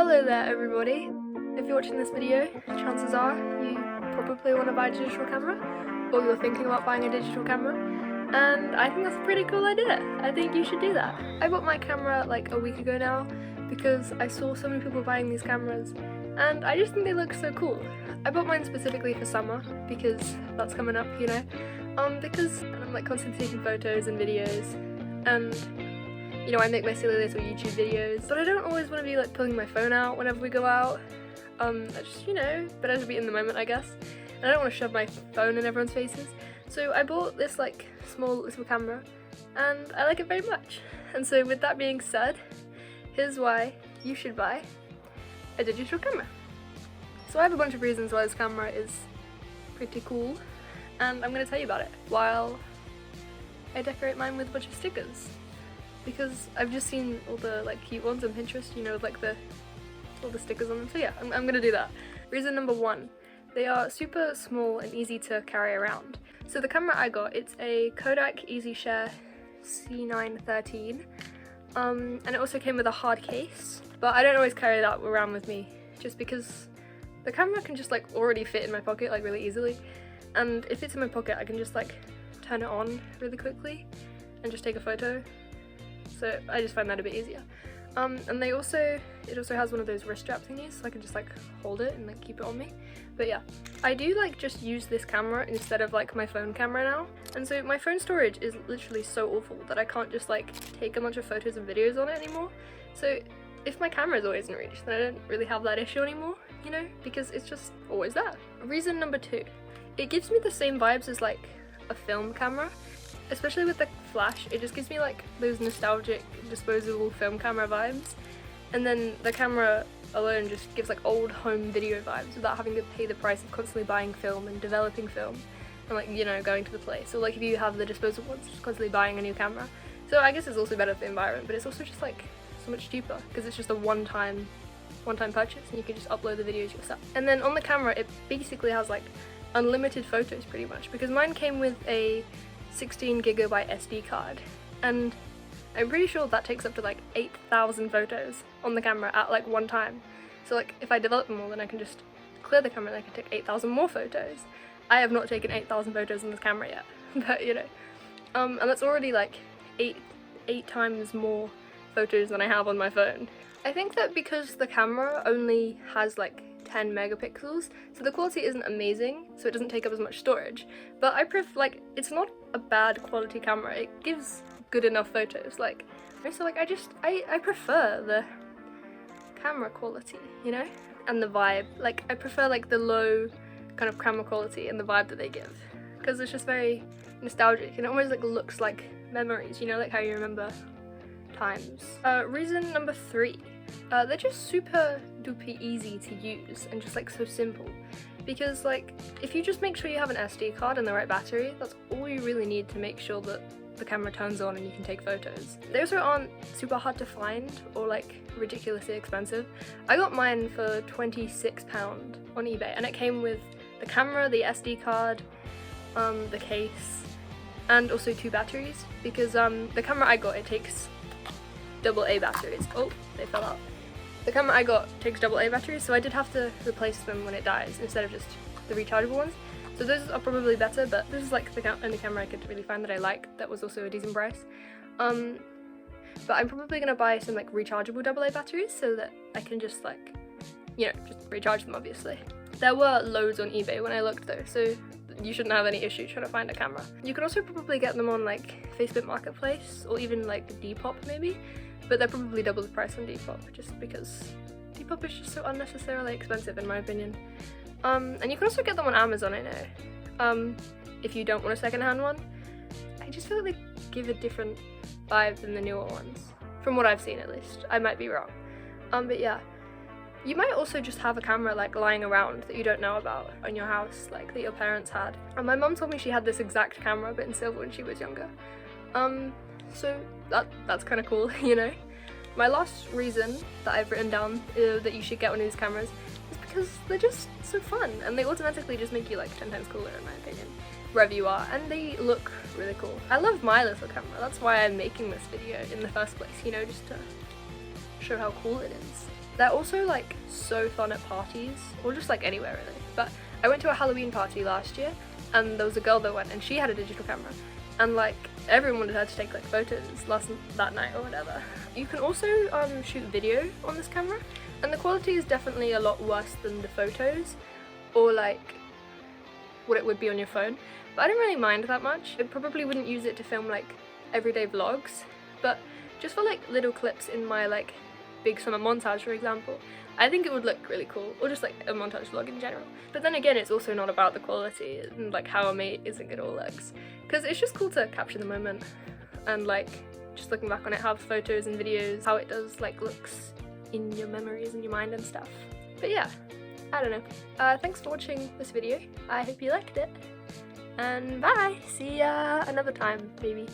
Hello there everybody. If you're watching this video, chances are you probably want to buy a digital camera, or you're thinking about buying a digital camera, and I think that's a pretty cool idea. I think you should do that. I bought my camera like a week ago now because I saw so many people buying these cameras and I just think they look so cool. I bought mine specifically for summer because that's coming up, you know, because I'm like constantly taking photos and videos, and you know, I make my silly little YouTube videos, but I don't always want to be like pulling my phone out whenever we go out. I just, you know, better to be in the moment, I guess. And I don't want to shove my phone in everyone's faces. So I bought this like small little camera and I like it very much. And so with that being said, here's why you should buy a digital camera. So I have a bunch of reasons why this camera is pretty cool, and I'm going to tell you about it while I decorate mine with a bunch of stickers. Because I've just seen all the like cute ones on Pinterest, you know, with like all the stickers on them. So yeah, I'm gonna do that. Reason number one, they are super small and easy to carry around. So the camera I got, it's a Kodak EasyShare C913, and it also came with a hard case. But I don't always carry that around with me, just because the camera can just like already fit in my pocket like really easily. And if it's in my pocket, I can just like turn it on really quickly and just take a photo. So I just find that a bit easier. And it also has one of those wrist strap thingies, so I can just like hold it and like keep it on me. But yeah, I do like just use this camera instead of like my phone camera now. And so my phone storage is literally so awful that I can't just like take a bunch of photos and videos on it anymore. So if my camera is always in reach, then I don't really have that issue anymore, you know, because it's just always there. Reason number two, it gives me the same vibes as like a film camera. Especially with the flash, it just gives me like those nostalgic disposable film camera vibes, and then the camera alone just gives like old home video vibes without having to pay the price of constantly buying film and developing film and like, you know, going to the place. So like if you have the disposable ones, just constantly buying a new camera. So I guess it's also better for the environment, but it's also just like so much cheaper because it's just a one-time purchase and you can just upload the videos yourself. And then on the camera, it basically has like unlimited photos pretty much, because mine came with a 16GB SD card, and I'm pretty sure that takes up to like 8,000 photos on the camera at like one time. So like if I develop them all, then I can just clear the camera and I can take 8,000 more photos. I have not taken 8,000 photos on this camera yet, but you know, and that's already like eight times more photos than I have on my phone. I think that because the camera only has like 10 megapixels, so the quality isn't amazing, so it doesn't take up as much storage, but I like, it's not a bad quality camera, it gives good enough photos, like, so like I prefer the camera quality, you know, and the vibe. Like I prefer like the low kind of camera quality and the vibe that they give, because it's just very nostalgic and it almost like looks like memories, you know, like how you remember times. Reason number three, they're just super duper easy to use and just like so simple, because like if you just make sure you have an SD card and the right battery, that's all you really need to make sure that the camera turns on and you can take photos. They also aren't super hard to find or like ridiculously expensive. I got mine for £26 on eBay, and it came with the camera, the SD card, the case, and also 2 batteries, because the camera I got, it takes AA batteries. Oh, they fell out. The camera I got takes AA batteries, so I did have to replace them when it dies instead of just the rechargeable ones. So those are probably better, but this is like the only camera I could really find that I like that was also a decent price. But I'm probably gonna buy some like rechargeable AA batteries so that I can just like, you know, just recharge them obviously. There were loads on eBay when I looked though, so you shouldn't have any issue trying to find a camera. You can also probably get them on like Facebook Marketplace or even like Depop maybe, but they're probably double the price on Depop just because Depop is just so unnecessarily expensive in my opinion. And you can also get them on Amazon, I know, if you don't want a second-hand one. I just feel like they give a different vibe than the newer ones, from what I've seen at least. I might be wrong. But yeah. You might also just have a camera like lying around that you don't know about in your house, like that your parents had. And my mum told me she had this exact camera but in silver when she was younger. So that's kind of cool, you know. My last reason that I've written down that you should get one of these cameras is because they're just so fun and they automatically just make you like 10 times cooler in my opinion, wherever you are, and they look really cool. I love my little camera, that's why I'm making this video in the first place, you know, just to show how cool it is. They're also like so fun at parties, or just like anywhere really. But I went to a Halloween party last year, and there was a girl that went, and she had a digital camera, and like everyone wanted her to take like photos that night or whatever. You can also shoot video on this camera, and the quality is definitely a lot worse than the photos, or like what it would be on your phone. But I don't really mind that much. I probably wouldn't use it to film like everyday vlogs, but just for like little clips in my like big summer montage, for example, I think it would look really cool, or just like a montage vlog in general. But then again, it's also not about the quality and like how amazing it all looks, because it's just cool to capture the moment and like just looking back on it, have photos and videos, how it does like looks in your memories and your mind and stuff. But yeah, I don't know. Thanks for watching this video. I hope you liked it, and bye! See ya another time, maybe.